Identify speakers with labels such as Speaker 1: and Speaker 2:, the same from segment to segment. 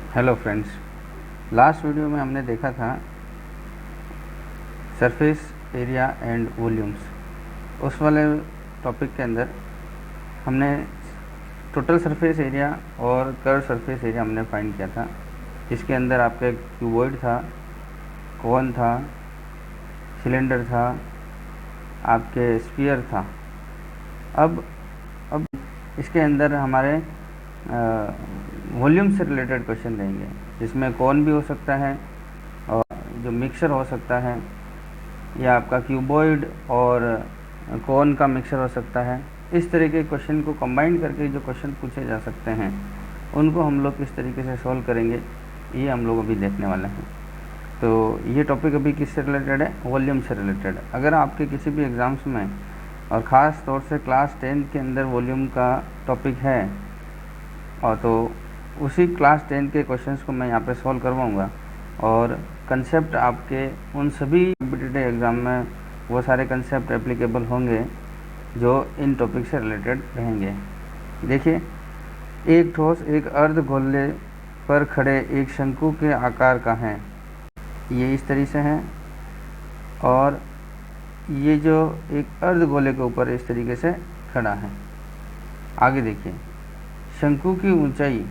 Speaker 1: Hello friends, last video में हमने देखा था सरफेस एरिया एंड वॉल्यूम्स। उस वाले टॉपिक के अंदर हमने टोटल सरफेस एरिया और कर्व सरफेस एरिया हमने फाइंड किया था, जिसके अंदर आपका एक क्यूबॉइड था, कोन था, सिलेंडर था, आपके स्फीयर था। अब इसके अंदर हमारे वॉल्यूम से रिलेटेड क्वेश्चन रहेंगे, जिसमें कोन भी हो सकता है और जो मिक्सचर हो सकता है, या आपका क्यूबॉइड और कोन का मिक्सचर हो सकता है। इस तरह के क्वेश्चन को कंबाइन करके जो क्वेश्चन पूछे जा सकते हैं, उनको हम लोग किस तरीके से सॉल्व करेंगे, ये हम लोग अभी देखने वाले हैं। तो ये टॉपिक अभी किससे रिलेटेड है? वॉल्यूम से रिलेटेड। अगर आपके किसी भी एग्ज़ाम्स में और ख़ास तौर से क्लास 10 के अंदर वॉल्यूम का टॉपिक है, और तो उसी क्लास 10 के क्वेश्चंस को मैं यहाँ पे सॉल्व करवाऊँगा, और कंसेप्ट आपके उन सभी कॉम्पिटिटिव एग्ज़ाम में वो सारे कंसेप्ट एप्लीकेबल होंगे जो इन टॉपिक से रिलेटेड रहेंगे। देखिए, एक ठोस एक अर्ध गोले पर खड़े एक शंकु के आकार का है, ये इस तरह से है, और ये जो एक अर्ध गोले के ऊपर इस तरीके से खड़ा है। आगे देखिए, शंकु की ऊंचाई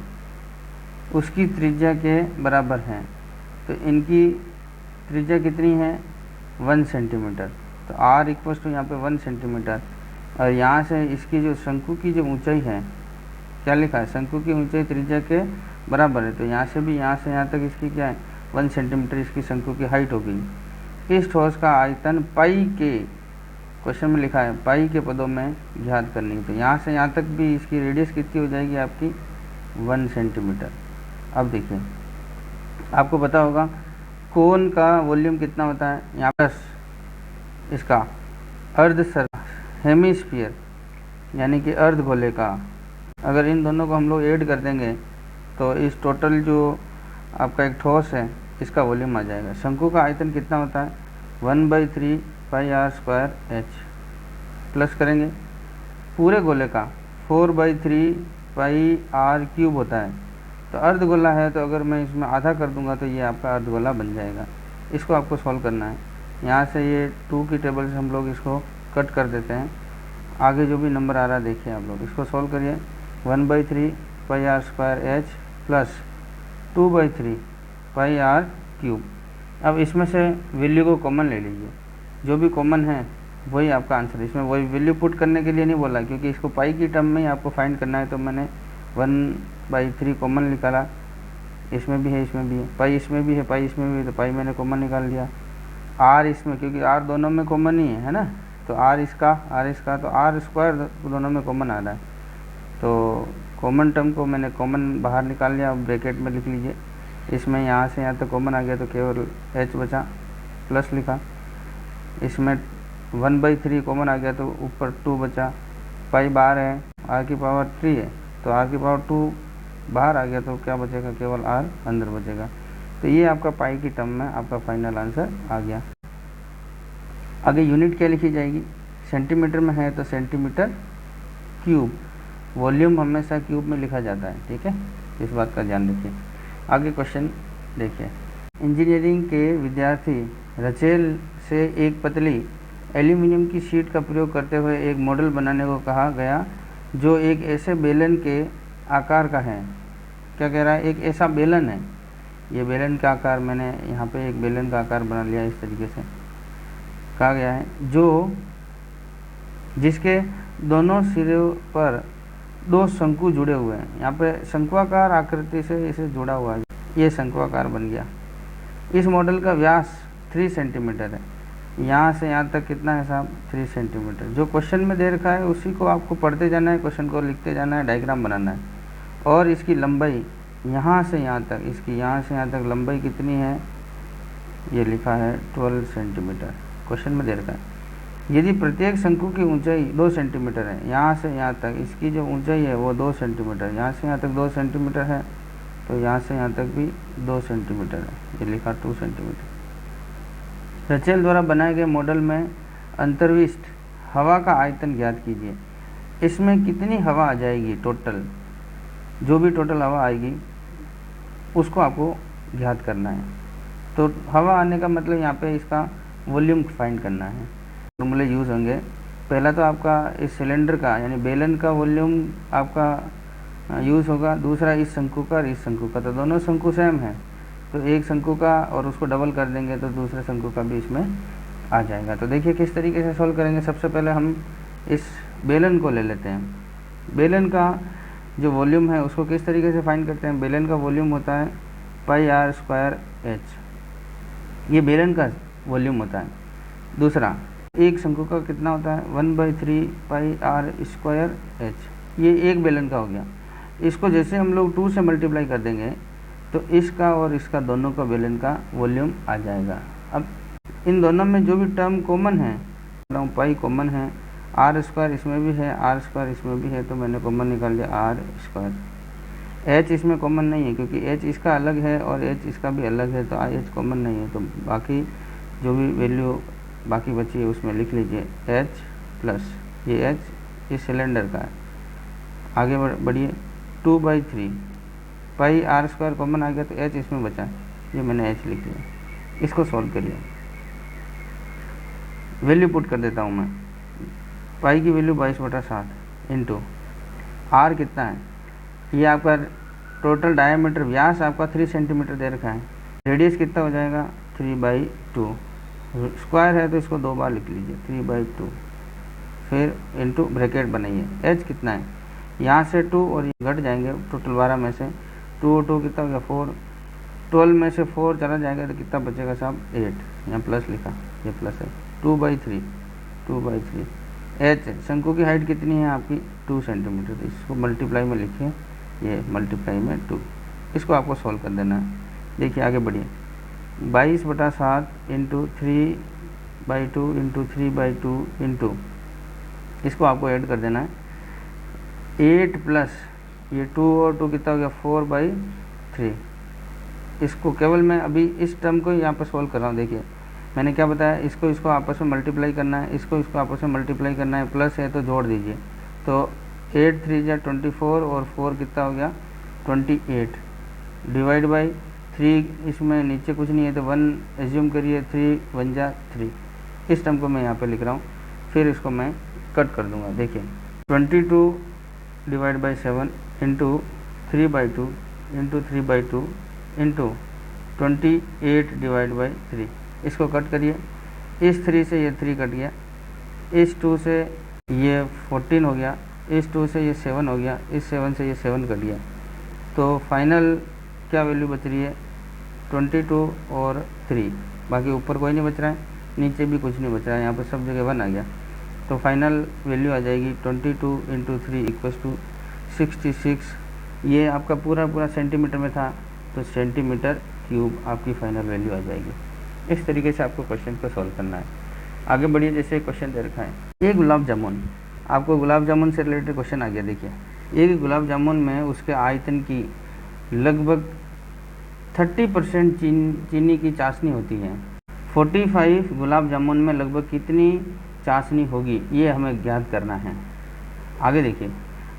Speaker 1: उसकी त्रिज्या के बराबर है, तो इनकी त्रिज्या कितनी है? 1 सेंटीमीटर। तो r इक्वल्स टू यहाँ पे 1 सेंटीमीटर, और यहाँ से इसकी जो शंकु की जो ऊंचाई है, क्या लिखा है? शंकु की ऊंचाई त्रिज्या के बराबर है, तो यहाँ से भी यहाँ से यहाँ तक इसकी क्या है? 1 सेंटीमीटर इसकी शंकु की हाइट होगी। इस ठोस का आयतन पाई के, क्वेश्चन में लिखा है पाई के पदों में ज्ञात करनी, तो यहाँ से यहाँ तक भी इसकी रेडियस कितनी हो जाएगी आपकी? 1 सेंटीमीटर। अब देखिए, आपको पता होगा कोन का वॉल्यूम कितना होता है, यहाँ पर इसका अर्ध सर हेमिस्फीयर यानी कि अर्ध गोले का, अगर इन दोनों को हम लोग ऐड कर देंगे तो इस टोटल जो आपका एक ठोस है, इसका वॉल्यूम आ जाएगा। शंकु का आयतन कितना होता है? 1/3 pi R square H, plus करेंगे पूरे गोले का 4/3 पाई आर क्यूब होता है। तो अर्ध गोला है, तो अगर मैं इसमें आधा कर दूंगा तो ये आपका अर्ध गोला बन जाएगा। इसको आपको सॉल्व करना है। यहाँ से ये 2 की टेबल से हम लोग इसको कट कर देते हैं। आगे जो भी नंबर आ रहा है देखिए, आप लोग इसको सॉल्व करिए। 1/3 pi R square H plus 2/3 pi are cube. अब इसमें से वैल्यू को कॉमन ले लीजिए, जो भी कॉमन है वही आपका आंसर। इसमें वही वैल्यू पुट करने के लिए नहीं बोला, क्योंकि इसको पाई की टर्म में ही आपको फाइंड करना है, तो मैंने 1/3 कॉमन निकाला। इसमें भी है, इसमें भी है, पाई इसमें भी है, पाई इसमें भी है, तो पाई मैंने कॉमन निकाल लिया। आर इसमें, क्योंकि आर दोनों में कॉमन ही है ना, तो आर इसका तो आर स्क्वायर दोनों में कॉमन आ रहा है, तो कॉमन टर्म को मैंने कॉमन बाहर निकाल लिया। अब ब्रैकेट में लिख लीजिए, इसमें यहाँ से यहाँ तक कॉमन आ गया, तो केवल एच बचा, प्लस लिखा। इसमें 1/3 कॉमन आ गया, तो ऊपर 2 बचा। पाई बाहर है, आर की पावर 3 है, तो आर की पावर 2 बाहर आ गया, तो क्या बचेगा? केवल आर अंदर बचेगा। तो ये आपका पाई की टर्म में आपका फाइनल आंसर आ गया। आगे यूनिट क्या लिखी जाएगी? सेंटीमीटर में है तो सेंटीमीटर क्यूब, वॉल्यूम हमेशा क्यूब में लिखा जाता है, ठीक है, इस बात का ध्यान रखिए। आगे क्वेश्चन देखिए, इंजीनियरिंग के विद्यार्थी रचेल से एक पतली एल्यूमिनियम की शीट का प्रयोग करते हुए एक मॉडल बनाने को कहा गया, जो एक ऐसे बेलन के आकार का है। क्या कह रहा है? एक ऐसा बेलन है, ये बेलन का आकार, मैंने यहाँ पे एक बेलन का आकार बना लिया, इस तरीके से कहा गया है, जो जिसके दोनों सिरों पर 2 शंकु जुड़े हुए हैं। यहाँ पे शंकुआकार आकृति से इसे जुड़ा हुआ है, ये शंकुआकार बन गया। इस मॉडल का व्यास 3 सेंटीमीटर है। यहाँ से यहाँ तक कितना है साहब? 3 सेंटीमीटर। जो क्वेश्चन में दे रखा है उसी को आपको पढ़ते जाना है, क्वेश्चन को लिखते जाना है, डायग्राम बनाना है। और इसकी लंबाई यहाँ से यहाँ तक, इसकी यहाँ से यहाँ तक लंबाई कितनी है? ये लिखा है 12 सेंटीमीटर, क्वेश्चन में दे रखा है। यदि प्रत्येक शंकु की ऊंचाई 2 सेंटीमीटर है, यहाँ से यहाँ तक इसकी जो ऊंचाई है वो 2 सेंटीमीटर, यहाँ से यहाँ तक 2 सेंटीमीटर है, तो यहाँ से यहाँ तक भी 2 सेंटीमीटर है, ये लिखा 2 सेंटीमीटर। रचेल द्वारा बनाए गए मॉडल में अंतर्विष्ट हवा का आयतन ज्ञात कीजिए। इसमें कितनी हवा आ जाएगी टोटल? जो भी टोटल हवा आएगी उसको आपको ज्ञात करना है। तो हवा आने का मतलब यहाँ पे इसका वॉल्यूम फाइंड करना है। फॉर्मूले यूज़ होंगे। पहला तो आपका इस सिलेंडर का यानी बेलन का वॉल्यूम आपका यूज़ होगा, दूसरा इस शंकु का और इस शंकु का, तो दोनों शंकु सेम है, तो एक शंकु का और उसको डबल कर देंगे तो दूसरे शंकु का भी इसमें आ जाएगा। तो देखिए किस तरीके से सॉल्व करेंगे। सबसे पहले हम इस बेलन को ले लेते हैं। बेलन का जो वॉल्यूम है उसको किस तरीके से फाइंड करते हैं। बेलन का वॉल्यूम होता है पाई आर स्क्वायर एच, ये बेलन का वॉल्यूम होता है। दूसरा एक शंकु का कितना होता है 1/3 पाई आर स्क्वायर एच, ये एक बेलन का हो गया। इसको जैसे हम लोग 2 से मल्टीप्लाई कर देंगे तो इसका और इसका दोनों का बेलन का वॉल्यूम आ जाएगा। अब इन दोनों में जो भी टर्म कॉमन है, पाई कॉमन है, आर स्क्वायर इसमें भी है, आर स्क्वायर इसमें भी है, तो मैंने कॉमन निकाल लिया आर स्क्वायर। एच इसमें कॉमन नहीं है क्योंकि एच इसका अलग है और एच इसका भी अलग है, तो एच कॉमन नहीं है। तो बाकी जो भी वैल्यू बाकी बची है उसमें लिख लीजिए एच प्लस ये एच इस सिलेंडर का है। आगे बढ़िए 2/3 पाई आर स्क्वायर कॉमन आ गया तो एच इसमें बचा, ये मैंने एच लिख लिया। इसको सॉल्व करिए, वैल्यू पुट कर देता हूँ मैं। पाई की वैल्यू 22/7 इंटू आर कितना है, ये आपका टोटल डायमीटर व्यास आपका 3 सेंटीमीटर दे रखा है, रेडियस कितना हो जाएगा 3/2, स्क्वायर है तो इसको 2 बार लिख लीजिए 3/2, फिर इंटू ब्रैकेट बनाइए। एच कितना है, यहाँ से 2 और ये घट जाएंगे, टोटल 12 में से 2 और 2 कितना हो गया 4, 12 में से 4 चला जाएगा तो कितना बचेगा साहब 8, यहाँ प्लस लिखा, ये प्लस है 2/3 एच शंकु की हाइट कितनी है आपकी 2 सेंटीमीटर, तो इसको मल्टीप्लाई में लिखिए, ये मल्टीप्लाई में 2, इसको आपको सॉल्व कर देना है। देखिए आगे बढ़िए 22/7 इंटू 3/2 इंटू 3/2 इंटू इसको आपको ऐड कर देना है 8 प्लस ये 2 और 2 कितना हो गया 4/3। इसको केवल मैं अभी इस टर्म को यहाँ पर सॉल्व कर रहा हूँ। देखिए मैंने क्या बताया, इसको आपस में मल्टीप्लाई करना है, इसको आपस में मल्टीप्लाई करना है, प्लस है तो जोड़ दीजिए, तो 8 3 जा 24 और 4 कितना हो गया 28, डिवाइड बाई 3, इसमें नीचे कुछ नहीं है तो 1 एज्यूम करिए, 3 1 जा 3, इस टर्म को मैं यहाँ पे लिख रहा हूँ, फिर इसको मैं कट कर दूंगा। देखिए 22 divide by 7 into 3/2 into 3/2 into 28 divide by 3, इसको कट करिए, इस 3 से ये 3 कट गया, इस 2 से ये 14 हो गया, इस 2 से ये 7 हो गया, इस 7 से ये 7 कट गया, तो फाइनल क्या वैल्यू बच रही है 22 और 3, बाकी ऊपर कोई नहीं बच रहा है, नीचे भी कुछ नहीं बच रहा है, यहाँ पर सब जगह 1 आ गया, तो फाइनल वैल्यू आ जाएगी 22 इंटू 3 = 66। ये आपका पूरा सेंटीमीटर में था, तो सेंटीमीटर क्यूब आपकी फाइनल वैल्यू आ जाएगी। इस तरीके से आपको क्वेश्चन को सॉल्व करना है। आगे बढ़िए, जैसे क्वेश्चन दे रखा है, एक गुलाब जामुन, आपको गुलाब जामुन से रिलेटेड क्वेश्चन आ गया। देखिए एक गुलाब जामुन में उसके आयतन की लगभग 30% चीनी की चाशनी होती है। 45 गुलाब जामुन में लगभग कितनी चाशनी होगी, ये हमें ज्ञात करना है। आगे देखिए,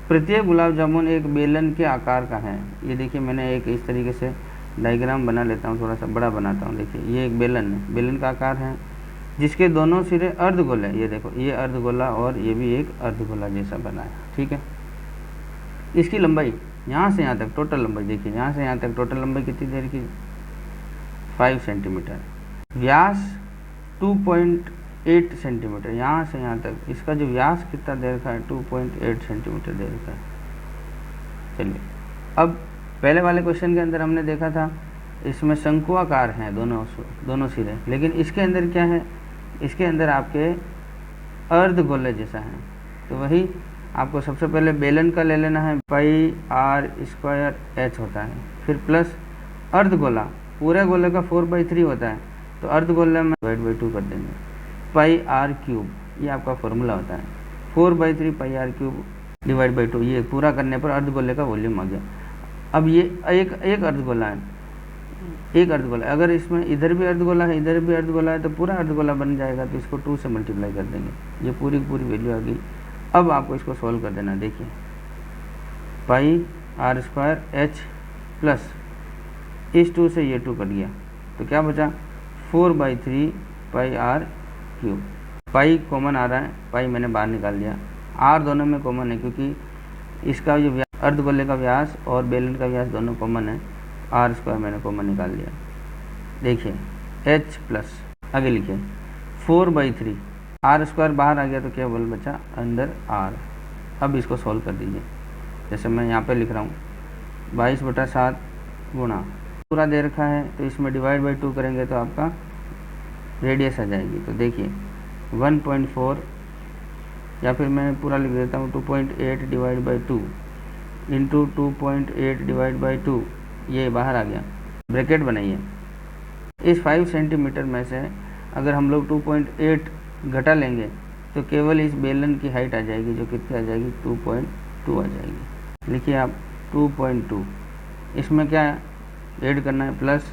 Speaker 1: प्रत्येक गुलाब जामुन एक बेलन के आकार का है। ये देखिए मैंने एक इस तरीके से डायग्राम बना लेता हूँ, थोड़ा सा बड़ा बनाता हूँ। देखिए ये एक बेलन है, बेलन का आकार है जिसके दोनों सिरे अर्धगोल है। ये देखो ये अर्धगोला और ये भी एक अर्धगोला जैसा बना है, ठीक है। इसकी लंबाई यहाँ से यहाँ तक टोटल लंबाई, देखिए यहाँ से यहाँ तक टोटल लंबाई कितनी देर की 5 सेंटीमीटर। व्यास 2.8 सेंटीमीटर, यहाँ से यहाँ तक इसका जो व्यास कितना दे रखा है 2.8 सेंटीमीटर दे रखा है। चलिए अब पहले वाले क्वेश्चन के अंदर हमने देखा था इसमें शंकुआकार हैं दोनों सिरे, लेकिन इसके अंदर क्या है, इसके अंदर आपके अर्धगोले जैसा है। तो वही आपको सबसे पहले बेलन का ले लेना है, पाई आर स्क्वायर एच होता है, फिर प्लस अर्धगोला, पूरे गोले का 4/3 होता है, तो अर्धगोले में डिवाइड बाई 2 कर देंगे, पाई आर क्यूब, ये आपका फॉर्मूला होता है 4/3 pi are cube divide by 2। ये पूरा करने पर अर्धगोले का वॉल्यूम आ गया। अब ये एक अर्धगोला है, एक अर्धगोला, अगर इसमें इधर भी अर्धगोला है इधर भी अर्धगोला है तो पूरा अर्धगोला बन जाएगा, तो इसको 2 से मल्टीप्लाई कर देंगे, ये पूरी वैल्यू आ गई। अब आपको इसको सॉल्व कर देना। देखिए पाई आर स्क्वायर एच प्लस इस 2 से ये 2 कट गया, तो क्या बचा 4/3 pi are cube. Pi common आ रहा है, पाई मैंने बाहर निकाल दिया। आर दोनों में कॉमन है क्योंकि इसका जो अर्धगोले का व्यास और बेलन का व्यास दोनों कॉमन है, आर स्क्वायर मैंने कॉमन निकाल लिया। देखिए एच प्लस आगे लिखिए 4/3 आर स्क्वायर बाहर आ गया तो केवल बचा अंदर आर। अब इसको सॉल्व कर दीजिए, जैसे मैं यहाँ पे लिख रहा हूँ 22/7 गुणा पूरा दे रखा है, तो इसमें डिवाइड बाई 2 करेंगे तो आपका रेडियस आ जाएगी। तो देखिए 1.4 या फिर मैं पूरा लिख देता हूँ 2.8 divide by 2 into 2.8 divide by 2, ये बाहर आ गया। ब्रैकेट बनाइए, इस 5 सेंटीमीटर में से अगर हम लोग 2.8 घटा लेंगे तो केवल इस बेलन की हाइट आ जाएगी, जो कितनी आ जाएगी 2.2 आ जाएगी। लिखिए आप 2.2, इसमें क्या ऐड करना है प्लस,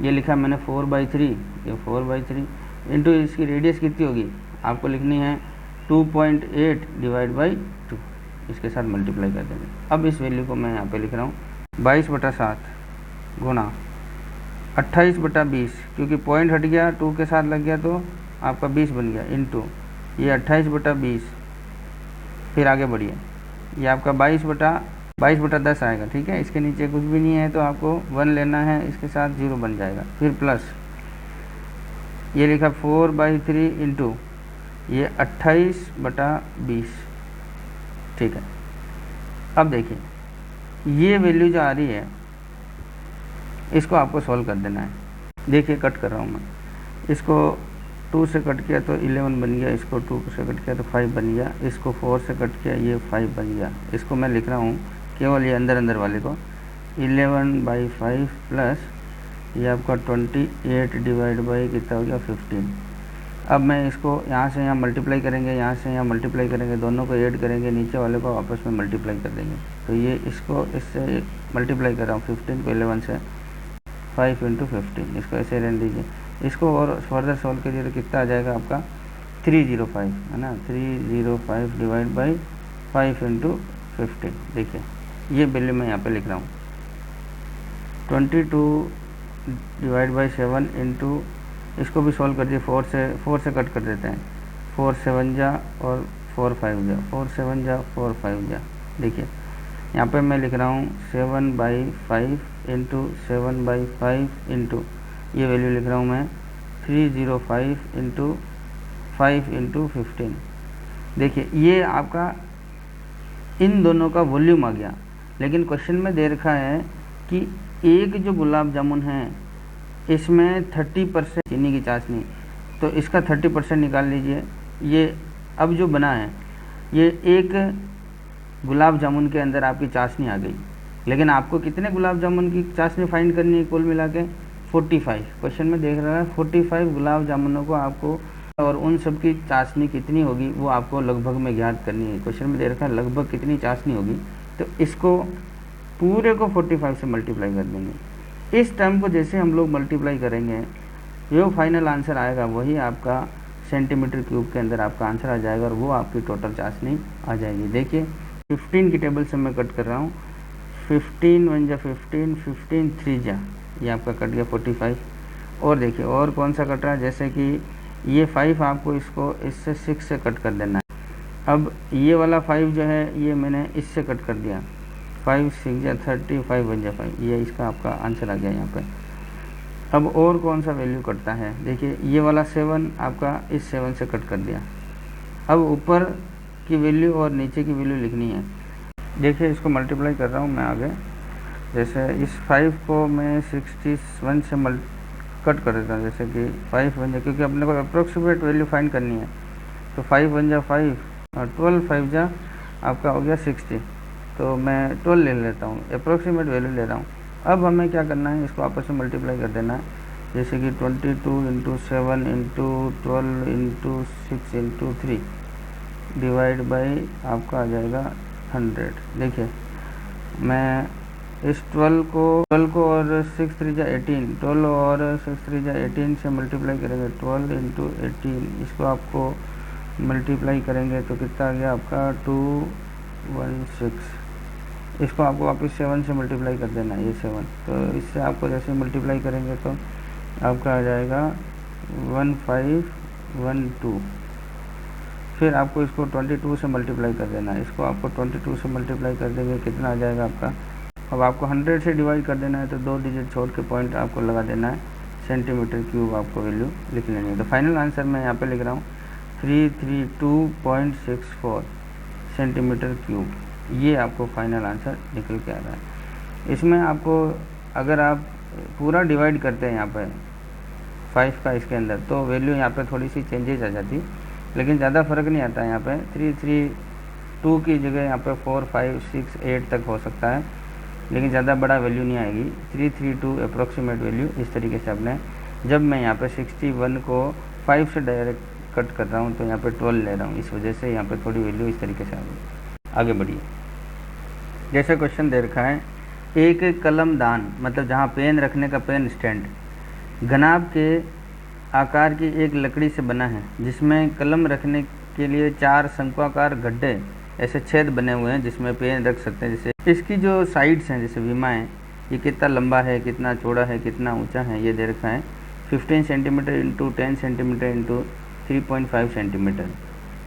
Speaker 1: ये लिखा मैंने 4/3, ये 4/3 इंटू इसकी रेडियस कितनी होगी आपको लिखनी है 2.8 डिवाइड बाई 2, इसके साथ मल्टीप्लाई कर देंगे। अब इस वैल्यू को मैं यहाँ पे लिख रहा हूँ 22/7 गुणा 28/20, क्योंकि पॉइंट हट गया 2 के साथ लग गया तो आपका 20 बन गया, इंटू ये 28/20, फिर आगे बढ़िए, ये आपका 22/10 आएगा। ठीक है, इसके नीचे कुछ भी नहीं है तो आपको 1 लेना है, इसके साथ 0 बन जाएगा। फिर प्लस ये लिखा 4/3 इंटू ये 28/20। ठीक है, अब देखिए ये वैल्यू जो आ रही है इसको आपको सॉल्व कर देना है। देखिए कट कर रहा हूँ मैं, इसको 2 से कट किया तो 11 बन गया, इसको 2 से कट किया तो 5 बन गया, इसको 4 से कट किया ये 5 बन गया। इसको मैं लिख रहा हूँ केवल ये अंदर वाले को 11/5 प्लस ये आपका 28 डिवाइड बाई कितना हो गया 15। अब मैं इसको यहाँ से यहाँ मल्टीप्लाई करेंगे, यहाँ से यहाँ मल्टीप्लाई करेंगे, दोनों को ऐड करेंगे, नीचे वाले को आपस में मल्टीप्लाई कर देंगे। तो ये इसको इससे मल्टीप्लाई कर रहा हूँ 15 को 11 से, 5 इंटू 15, इसको ऐसे रहने दीजिए। इसको और फर्दर सॉल्व कीजिए तो कितना आ जाएगा आपका 305, है ना, 305 डिवाइड बाई 5 इंटू 15। देखिए ये वैल्यू मैं यहाँ पे लिख रहा हूँ 22 डिवाइड बाई 7 इंटू, इसको भी सॉल्व कर दिए, 4 से कट कर देते हैं, 4 7 जा और 4 5 जा, 4 7 जा 4 5 जा। देखिए यहाँ पे मैं लिख रहा हूँ 7/5 इंटू 7/5 इंटू ये वैल्यू लिख रहा हूँ मैं 305 इंटू 5 इंटू 15। देखिए ये आपका इन दोनों का वॉल्यूम आ गया, लेकिन क्वेश्चन में दे रखा है कि एक जो गुलाब जामुन है इसमें 30% चीनी की चाशनी, तो इसका 30% निकाल लीजिए। ये अब जो बना है ये एक गुलाब जामुन के अंदर आपकी चाशनी आ गई, लेकिन आपको कितने गुलाब जामुन की चाशनी फाइंड करनी है कुल मिला के 45। क्वेश्चन में देख रहा है 45 गुलाब जामुनों को आपको, और उन सब की चाशनी कितनी होगी वो आपको लगभग में ज्ञात करनी है। क्वेश्चन में दे रखा है लगभग कितनी चाशनी होगी, तो इसको पूरे को 45 से मल्टीप्लाई कर देंगे। इस टर्म को जैसे हम लोग मल्टीप्लाई करेंगे जो फाइनल आंसर आएगा वही आपका सेंटीमीटर क्यूब के अंदर आपका आंसर आ जाएगा, और वो आपकी टोटल चाशनी आ जाएगी। देखिए 15 की टेबल से मैं कट कर रहा हूँ, 15 1 जा 15, 15 3 जा, ये आपका कट गया 45। और देखिए और कौन सा कट रहा है, जैसे कि ये 5 आपको इसको इससे 6 से कट कर देना है। अब ये वाला 5 जो है ये मैंने इससे कट कर दिया, 5 6 जा 30, 5 1 जा 5, ये इसका आपका आंसर आ गया यहाँ पे। अब और कौन सा वैल्यू कटता है, देखिए ये वाला 7 आपका इस 7 से कट कर दिया। अब ऊपर की वैल्यू और नीचे की वैल्यू लिखनी है। देखिए इसको मल्टीप्लाई कर रहा हूँ मैं आगे, जैसे इस 5 को मैं 61 से कट कर देता हूँ, जैसे कि 5 1 जा, क्योंकि अपने को अप्रोक्सीमेट वैल्यू फाइंड करनी है, तो 5 1 जा 5 और 12 5 जा आपका हो गया 60, तो मैं 12 ले लेता हूँ, अप्रोक्सीमेट वैल्यू ले रहा हूँ। अब हमें क्या करना है, इसको आपस में मल्टीप्लाई कर देना है, जैसे कि 22 into 7 into 12 into 6 into 3 divide by आपका आ जाएगा 100। देखिए मैं इस 12 को और 6 3 जा 18, 12 और 6 3 जा 18 से मल्टीप्लाई करेंगे, 12 इंटू 18, इसको आपको मल्टीप्लाई करेंगे तो कितना आ गया आपका 216 इसको आपको वापस 7 से मल्टीप्लाई कर देना है, ये 7, तो इससे आपको जैसे मल्टीप्लाई करेंगे तो आपका आ जाएगा 1512। फिर आपको इसको 22 से मल्टीप्लाई कर देना है, इसको आपको 22 से मल्टीप्लाई कर देंगे, कितना आ जाएगा आपका। अब आपको 100 से डिवाइड कर देना है, तो 2 डिजिट छोड़ के पॉइंट आपको लगा देना है, सेंटीमीटर क्यूब आपको वैल्यू लिख लेनी है। तो फाइनल आंसर मैं यहाँ पे लिख रहा हूँ 332.64 सेंटीमीटर क्यूब, ये आपको फाइनल आंसर निकल के आ रहा है। इसमें आपको अगर आप पूरा डिवाइड करते हैं यहाँ पे 5 का इसके अंदर, तो वैल्यू यहाँ पे थोड़ी सी चेंजेज आ जाती, लेकिन ज़्यादा फ़र्क नहीं आता है। यहाँ पे 332 की जगह यहाँ पे 4, 5, 6, 8 तक हो सकता है, लेकिन ज़्यादा बड़ा वैल्यू नहीं आएगी। 332 अप्रोक्सीमेट वैल्यू इस तरीके से आपने, जब मैं यहाँ पे 61 को 5 से डायरेक्ट कट कर रहा हूँ तो यहाँ पे 12 ले रहा हूँ, इस वजह से यहाँ पे थोड़ी वैल्यू इस तरीके से आ गई। आगे बढ़िए, जैसे क्वेश्चन दे रखा है, एक कलमदान मतलब जहाँ पेन रखने का पेन स्टैंड घनाभ के आकार की एक लकड़ी से बना है, जिसमें कलम रखने के लिए 4 शंक्वाकार गड्ढे ऐसे छेद बने हुए हैं जिसमें पेन रख सकते हैं। जैसे इसकी जो साइड्स हैं, जैसे विमाएँ, ये कितना लंबा है, कितना चौड़ा है, कितना ऊंचा है, ये दे रखा है 15 centimetre into 10 centimetre into 3.5 centimetre.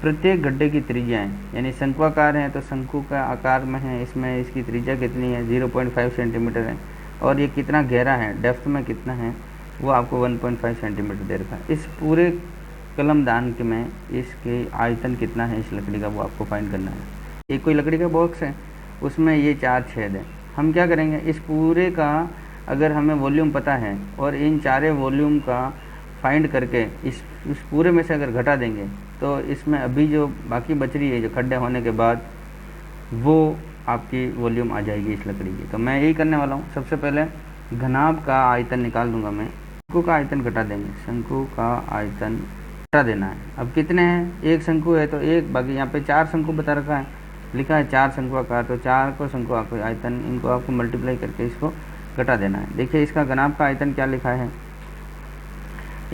Speaker 1: प्रत्येक गड्ढे की त्रिज्याएँ, यानी शंक्वाकार हैं तो शंकु का आकार में है, इसमें इसकी त्रिज्या कितनी है 0.5 सेंटीमीटर है, और ये कितना गहरा है, डेप्थ में कितना है, वो आपको 1.5 सेंटीमीटर दे रखा है। इस पूरे कलमदान के में इसके आयतन कितना है इस लकड़ी का, वो आपको फाइंड करना है। एक कोई लकड़ी का बॉक्स है, उसमें ये 4 छेद हैं। हम क्या करेंगे, इस पूरे का अगर हमें वॉल्यूम पता है और इन 4 वॉल्यूम का फाइंड करके इस पूरे में से अगर घटा देंगे, तो इसमें अभी जो बाकी बच रही है, जो खड्डे होने के बाद, वो आपकी वॉल्यूम आ जाएगी इस लकड़ी की। तो मैं यही करने वाला हूँ। सबसे पहले घनाभ का आयतन निकाल दूंगा मैं, शंकु का आयतन घटा देंगे, शंकु का आयतन घटा देना है। अब कितने हैं, एक शंकु है तो एक, बाकी यहाँ पे 4 शंकु बता रखा है, लिखा है 4 शंक्वाकार, तो 4 को शंकु आयतन, इनको आपको मल्टीप्लाई करके इसको घटा देना है। देखिए इसका घनाभ का आयतन क्या लिखा है,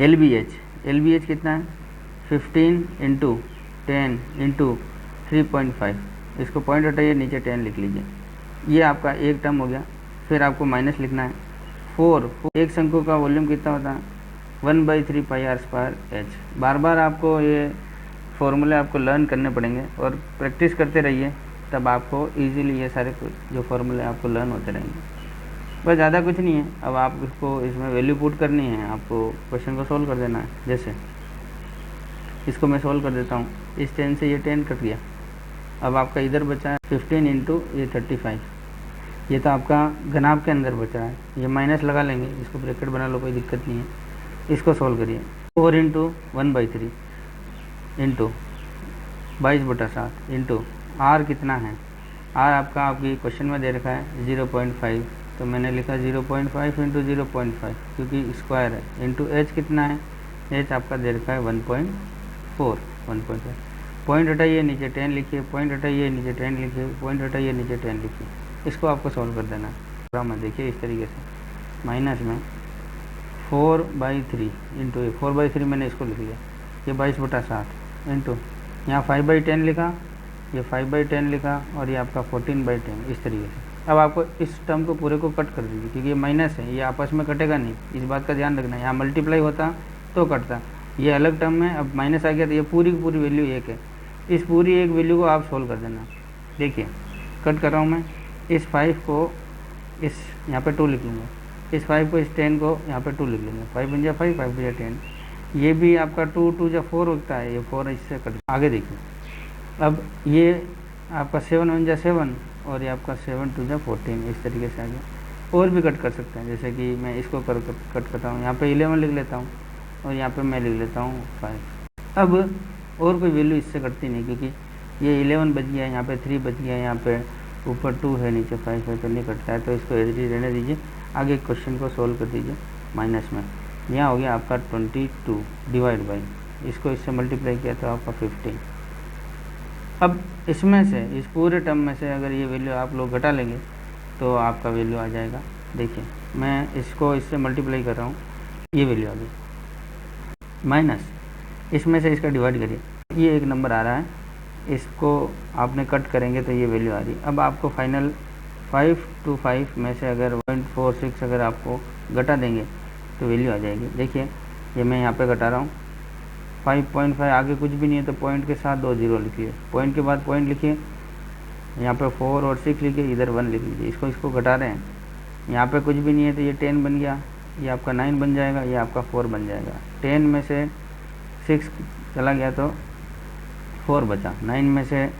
Speaker 1: LBH कितना है 15 इंटू 10 इंटू 3.5, इसको पॉइंट हटाइए, नीचे 10 लिख लीजिए, ये आपका एक टर्म हो गया। फिर आपको माइनस लिखना है 4, एक शंकु का वॉल्यूम कितना होता है 1/3 पाई आर स्क्वायर एच। बार बार आपको ये फॉर्मूले आपको लर्न करने पड़ेंगे और प्रैक्टिस करते रहिए, तब आपको इजीली ये सारे जो फॉर्मूले आपको लर्न होते रहेंगे। बस ज़्यादा कुछ नहीं है। अब आप इसको इसमें वैल्यू पुट करनी है, आपको क्वेश्चन को सोल्व कर देना है। जैसे इसको मैं सोल्व कर देता हूँ, इस 10 से ये 10 कट गया, अब आपका इधर बचा है 15 इंटू ये 35, ये तो आपका घनाभ के अंदर बचा है, ये माइनस लगा लेंगे, इसको ब्रैकेट बना लो, कोई दिक्कत नहीं है। इसको सोल्व करिए, 4 इंटू 1/3 इंटू 22/7 इंटू आर कितना है, आर आपका आपकी क्वेश्चन में दे रखा है 0.5, तो मैंने लिखा 0.5 इंटू 0.5 क्योंकि स्क्वायर है, इंटू एच कितना है, एच आपका दे रखा है 1.5। पॉइंट हटाइए, नीचे 10 लिखिए, पॉइंट हटाइए, नीचे 10 लिखिए, पॉइंट हटाइए, नीचे 10 लिखिए। इसको आपको सॉल्व कर देना है। में देखिए इस तरीके से, माइनस में 4/3 इंटू 4/3 मैंने इसको लिख लिया, ये 22/7 इंटू यहाँ 5/10 लिखा, ये 5/10 लिखा, और ये आपका 14/10 इस तरीके से। अब आपको इस टर्म को पूरे को कट कर दीजिए, क्योंकि ये माइनस है, ये आपस में कटेगा नहीं, इस बात का ध्यान रखना है। यहाँ मल्टीप्लाई होता तो कटता, ये अलग टर्म में, अब माइनस आ गया तो ये पूरी की पूरी वैल्यू एक है। इस पूरी एक वैल्यू को आप सोल्व कर देना। देखिए कट कर रहा हूँ मैं, इस 5 को इस यहाँ पे 2 लिख लूँगा, इस 5 को इस 10 को यहाँ पे 2 लिख लूँगा, 5 × 5 5 × 10, ये भी आपका 2 2 × 4 होता है, ये 4 इससे कट। आगे देखिए, अब ये आपका 7 × 7 और ये आपका 7 2 14 इस तरीके से आ गया। और भी कट कर सकते हैं, जैसे कि मैं इसको कट करता हूँ, यहाँ पे 11 लिख लेता हूँ और यहाँ पे मैं लिख लेता हूँ 5। अब और कोई वैल्यू इससे कटती नहीं, क्योंकि ये 11 बच गया, यहाँ पे 3 बच गया, यहाँ पे ऊपर 2 है, नीचे 5 है, तो नहीं कटता है, तो इसको एज इट रहने दीजिए। आगे क्वेश्चन को सोल्व कर दीजिए। माइनस में यहाँ हो गया आपका 22 डिवाइड बाई, इसको इससे मल्टीप्लाई किया तो आपका 15। अब इसमें से, इस पूरे टर्म में से अगर ये वैल्यू आप लोग घटा लेंगे तो आपका वैल्यू आ जाएगा। देखिए मैं इसको इससे मल्टीप्लाई कर रहा हूँ, ये वैल्यू आ गई, माइनस इसमें से इसका डिवाइड करिए, ये एक नंबर आ रहा है, इसको आपने कट करेंगे तो ये वैल्यू आ रही है। अब आपको फाइनल 5 to 5 में से अगर 0.46 अगर आपको घटा देंगे तो वैल्यू आ जाएगी। देखिए ये मैं यहाँ पे घटा रहा हूँ, 5.5 आगे कुछ भी नहीं है तो पॉइंट के साथ 2 0 लिखिए, पॉइंट के बाद पॉइंट लिखिए, यहाँ पे 4 और 6 लिखिए, इधर 1 लिख लीजिए। इसको घटा रहे हैं, यहाँ पे कुछ भी नहीं है तो ये 10 बन गया, ये आपका 9 बन जाएगा, ये आपका 4 बन जाएगा। 10 में से 6 चला गया तो 4 बचा, 9 में से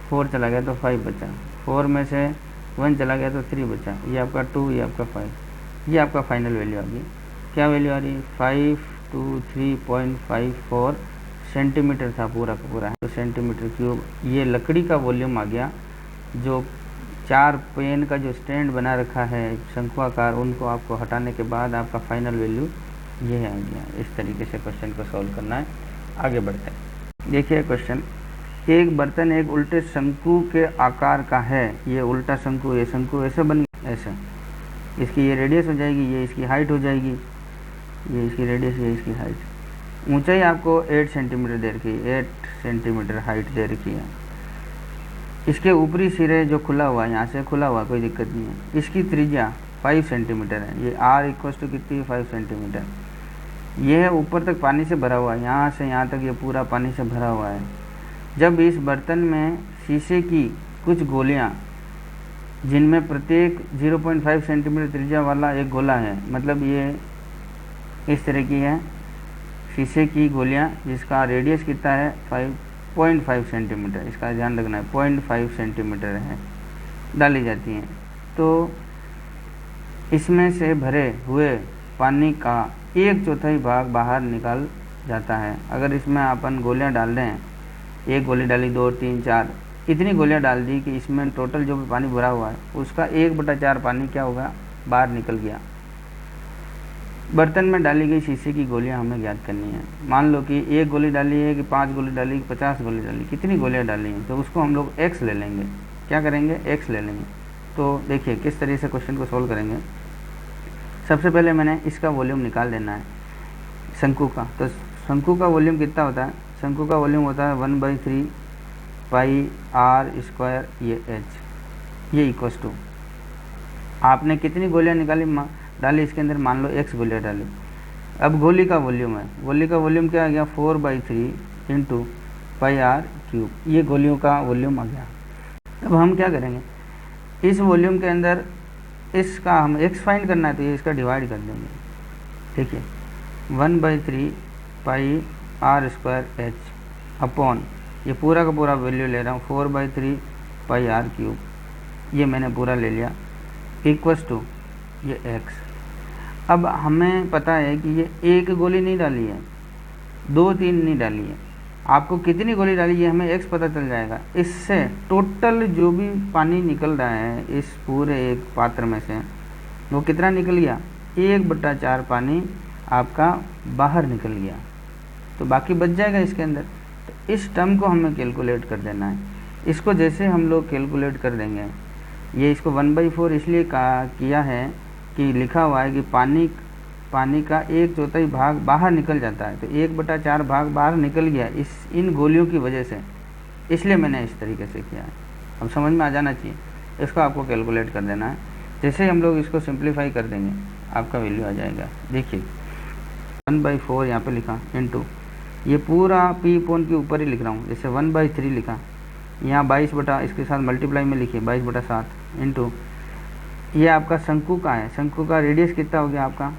Speaker 1: 4 चला गया तो 5 बचा, 4 में से 1 चला गया तो 3 बचा, ये आपका 2, ये आपका 5, ये आपका फाइनल वैल्यू आ गई। क्या वैल्यू आ रही है? 523.54 सेंटीमीटर था पूरा का पूरा, तो सेंटीमीटर क्यूब। ये लकड़ी का वॉल्यूम आ गया, जो 4 पेन का जो स्टैंड बना रखा है शंकुआकार, उनको आपको हटाने के बाद आपका फाइनल वैल्यू ये आ गया। इस तरीके से क्वेश्चन को सॉल्व करना है। आगे बढ़ते हैं। देखिए क्वेश्चन, एक बर्तन एक उल्टे शंकु के आकार का है। ये उल्टा शंकु, ये शंकु ऐसे बन गया, ऐसे, इसकी ये रेडियस हो जाएगी, ये इसकी हाइट हो जाएगी, ये इसकी रेडियस, ये इसकी हाइट। ऊंचाई आपको 8 सेंटीमीटर दे रखी है, 8 सेंटीमीटर हाइट दे रखी है। इसके ऊपरी सिरे जो खुला हुआ है, यहाँ से खुला हुआ, कोई दिक्कत नहीं है। इसकी त्रिज्या 5 सेंटीमीटर है, ये r इक्वल टू कितनी है? 5 सेंटीमीटर। यह ऊपर तक पानी से भरा हुआ है, यहाँ से यहाँ तक ये पूरा पानी से भरा हुआ है। जब इस बर्तन में शीशे की कुछ गोलियाँ, जिनमें प्रत्येक 0.5 सेंटीमीटर त्रिज्या वाला एक गोला है, मतलब ये इस तरह की है शीशे की गोलियाँ, जिसका रेडियस कितना है? 5.5 सेंटीमीटर, इसका ध्यान रखना है, 0.5 सेंटीमीटर है, डाली जाती हैं। तो इसमें से भरे हुए पानी का 1/4 भाग बाहर निकल जाता है। अगर इसमें अपन गोलियां डाल दें, एक गोली डाली, 2 3 4, इतनी गोलियां डाल दी कि इसमें टोटल जो भी पानी भरा हुआ है उसका 1/4 पानी क्या होगा? बाहर निकल गया। बर्तन में डाली गई शीशे की गोलियां हमें ज्ञात करनी है। मान लो कि 1 गोली डाली है, कि 5 गोली डाली, 50 गोली डाली, कितनी गोलियां डाली हैं, तो उसको हम लोग x ले लेंगे। क्या करेंगे? x ले लेंगे। तो देखिए किस तरीके से क्वेश्चन को सोल्व करेंगे। सबसे पहले मैंने इसका वॉल्यूम निकाल देना है शंकु का। तो शंकु का वॉल्यूम कितना होता है? शंकु का वॉल्यूम होता है 1/3 पाई r², ये h, ये इक्वस टू, आपने कितनी गोलियां निकाली डाली इसके अंदर? मान लो x गोलियां डाली। अब गोली का वॉल्यूम है, गोली का वॉल्यूम क्या आ गया? 4/3 इंटू पाई r³, ये गोलियों का वॉल्यूम आ गया। अब हम क्या करेंगे, इस वॉल्यूम के अंदर इसका हम x फाइंड करना है, तो ये इसका डिवाइड कर देंगे। देखिए 1/3 पाई r² h अपॉन, ये पूरा का पूरा वैल्यू ले रहा हूँ, 4/3 पाई r³, ये मैंने पूरा ले लिया, इक्वस टू ये x। अब हमें पता है कि ये एक गोली नहीं डाली है, 2-3 नहीं डाली है, आपको कितनी गोली डाली है हमें x पता चल जाएगा। इससे टोटल जो भी पानी निकल रहा है इस पूरे एक पात्र में से, वो कितना निकल गया? 1/4 पानी आपका बाहर निकल गया, तो बाकी बच जाएगा इसके अंदर। तो इस टर्म को हमें कैलकुलेट कर देना है। इसको जैसे हम लोग कैलकुलेट कर देंगे, ये इसको 1/4 इसलिए किया है कि लिखा हुआ है कि पानी का 1/4 भाग बाहर निकल जाता है, तो 1/4 भाग बाहर निकल गया इन गोलियों की वजह से, इसलिए मैंने इस तरीके से किया है। अब समझ में आ जाना चाहिए। इसको आपको कैलकुलेट कर देना है। जैसे हम लोग इसको सिंप्लीफाई कर देंगे, आपका वैल्यू आ जाएगा। देखिए 1/4 यहाँ पे लिखा, इंटू ये पूरा पी पोन के ऊपर ही लिख रहा हूँ, जैसे 1/3 लिखा, यहाँ 22 इसके साथ मल्टीप्लाई में लिखिए 22/7, इंटू ये आपका शंकु का है। शंकु का रेडियस कितना हो गया आपका?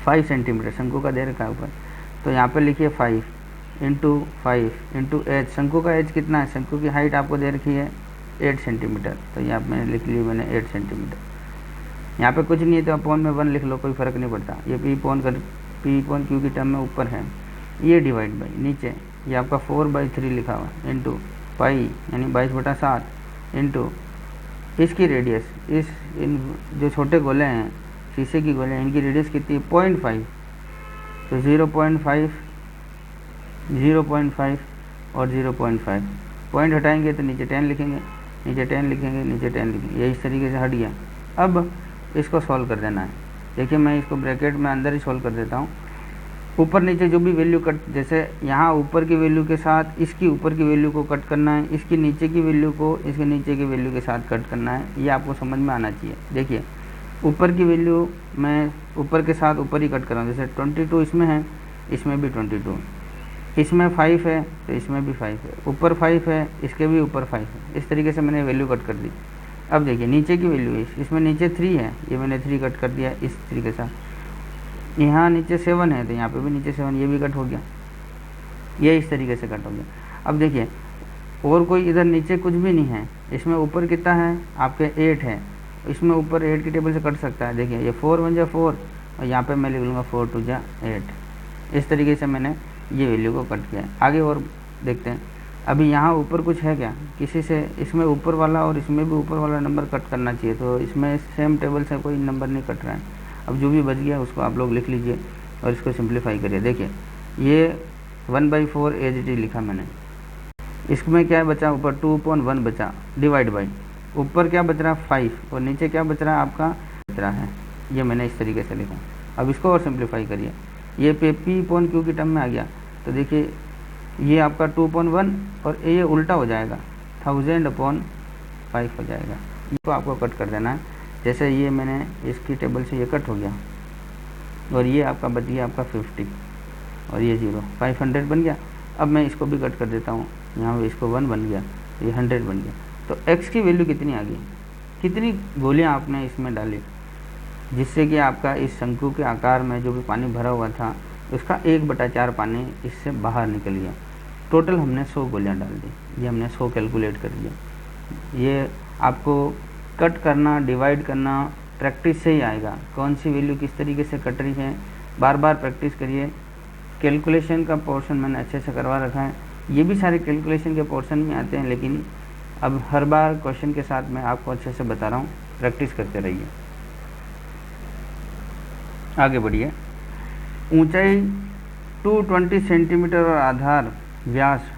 Speaker 1: 5 सेंटीमीटर शंकु का दे रखा है ऊपर, तो यहाँ पे लिखिए 5 इंटू 5 इंटू एच। शंकु का एच कितना है? शंकु की हाइट आपको दे रखी है 8 सेंटीमीटर, तो यहाँ मैंने लिख ली, मैंने 8 सेंटीमीटर। यहाँ पे कुछ नहीं है तो अपॉन में 1 लिख लो, कोई फ़र्क नहीं पड़ता। ये पी पॉन क्यू की टर्म में ऊपर है, ये डिवाइड बाई नीचे, ये आपका 4/3 लिखा हुआ है, इंटू पाई यानी 22/7, इंटू इसकी रेडियस, इन जो छोटे गोले हैं शीशे की गोले, इनकी रेडियस कितनी है? 0.5, तो 0.5 और 0.5 पॉइंट हटाएंगे तो नीचे 10 लिखेंगे, नीचे 10 लिखेंगे, नीचे 10 लिखेंगे, ये इस तरीके से हट गया। अब इसको सॉल्व कर देना है। देखिए मैं इसको ब्रैकेट में अंदर ही सॉल्व कर देता हूँ। ऊपर नीचे जो भी वैल्यू कट, जैसे यहाँ ऊपर की वैल्यू के साथ इसकी ऊपर की वैल्यू को कट करना है, इसकी नीचे की वैल्यू को इसके नीचे की वैल्यू के साथ कट करना है, ये आपको समझ में आना चाहिए। देखिए ऊपर की वैल्यू मैं ऊपर के साथ ऊपर ही कट कर रहा हूँ, जैसे 22 इसमें है, इसमें भी 22, इसमें 5 है तो इसमें भी 5 है, ऊपर 5 है इसके भी ऊपर 5 है, इस तरीके से मैंने वैल्यू कट कर दी। अब देखिए नीचे की वैल्यू इसमें नीचे 3 है, ये मैंने 3 कट कर दिया इस तरीके से। यहाँ नीचे 7 है तो यहाँ पे भी नीचे 7, ये भी कट हो गया, ये इस तरीके से कट हो गया। अब देखिए और कोई इधर नीचे कुछ भी नहीं है, इसमें ऊपर कितना है आपके 8 है, इसमें ऊपर 8 की टेबल से कट सकता है। देखिए ये 4 1 जा 4 और यहाँ पे मैं लिख लूँगा 4 2 जा 8। इस तरीके से मैंने ये वैल्यू को कट किया। आगे और देखते हैं। अभी यहाँ ऊपर कुछ है क्या, किसी से इसमें ऊपर वाला और इसमें भी ऊपर वाला नंबर कट करना चाहिए, तो इसमें सेम टेबल से कोई नंबर नहीं कट रहा है। अब जो भी बच गया उसको आप लोग लिख लीजिए और इसको सिंप्लीफाई करिए। देखिए ये 1/4 एज इट इज लिखा मैंने, इसमें क्या बचा, ऊपर 2/1 बचा, डिवाइड बाई ऊपर क्या बच रहा है 5 और नीचे क्या बच रहा है आपका बच रहा है, ये मैंने इस तरीके से लिखा। अब इसको और सिंप्लीफाई करिए, ये पे P/Q की टर्म में आ गया, तो देखिए ये आपका 2/1 और ये उल्टा हो जाएगा 1000/5 हो जाएगा। इसको आपको कट कर देना है, जैसे ये मैंने इसकी टेबल से ये कट हो गया और ये आपका बच गया आपका 50 और ये 0, 500 बन गया। अब मैं इसको भी कट कर देता हूँ, यहाँ पे इसको 1 बन गया, ये 100 बन गया। तो x की वैल्यू कितनी आ गई, कितनी गोलियाँ आपने इसमें डाली, जिससे कि आपका इस शंकु के आकार में जो भी पानी भरा हुआ था उसका 1/4 पानी इससे बाहर निकल गया। टोटल हमने 100 गोलियाँ डाल दी, ये हमने 100 कैलकुलेट कर दिया। ये आपको कट करना, डिवाइड करना प्रैक्टिस से ही आएगा, कौन सी वैल्यू किस तरीके से कट रही है, बार बार प्रैक्टिस करिए। कैलकुलेशन का पोर्शन मैंने अच्छे से करवा रखा है, ये भी सारे कैलकुलेशन के पोर्शन में आते हैं, लेकिन अब हर बार क्वेश्चन के साथ मैं आपको अच्छे से बता रहा हूँ, प्रैक्टिस करते रहिए। आगे बढ़िए। ऊंचाई 220 सेंटीमीटर और आधार व्यास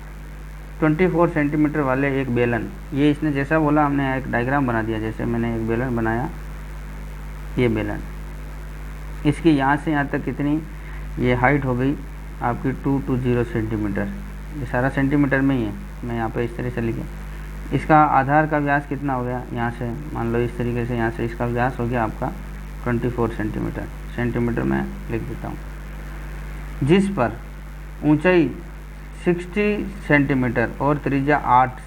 Speaker 1: 24 सेंटीमीटर वाले एक बेलन, ये इसने जैसा बोला हमने एक डायग्राम बना दिया, जैसे मैंने एक बेलन बनाया, ये बेलन, इसकी यहाँ से यहाँ तक कितनी ये हाइट हो गई आपकी 220 सेंटीमीटर, ये सारा सेंटीमीटर में ही है, मैं यहाँ पे इस तरह से लिखे। इसका आधार का व्यास कितना हो गया, यहाँ से मान लो इस तरीके से, यहाँ से इसका व्यास हो गया आपका 24 सेंटीमीटर, सेंटीमीटर में लिख देता हूँ। जिस पर ऊंचाई 60 सेंटीमीटर और त्रिज्या 8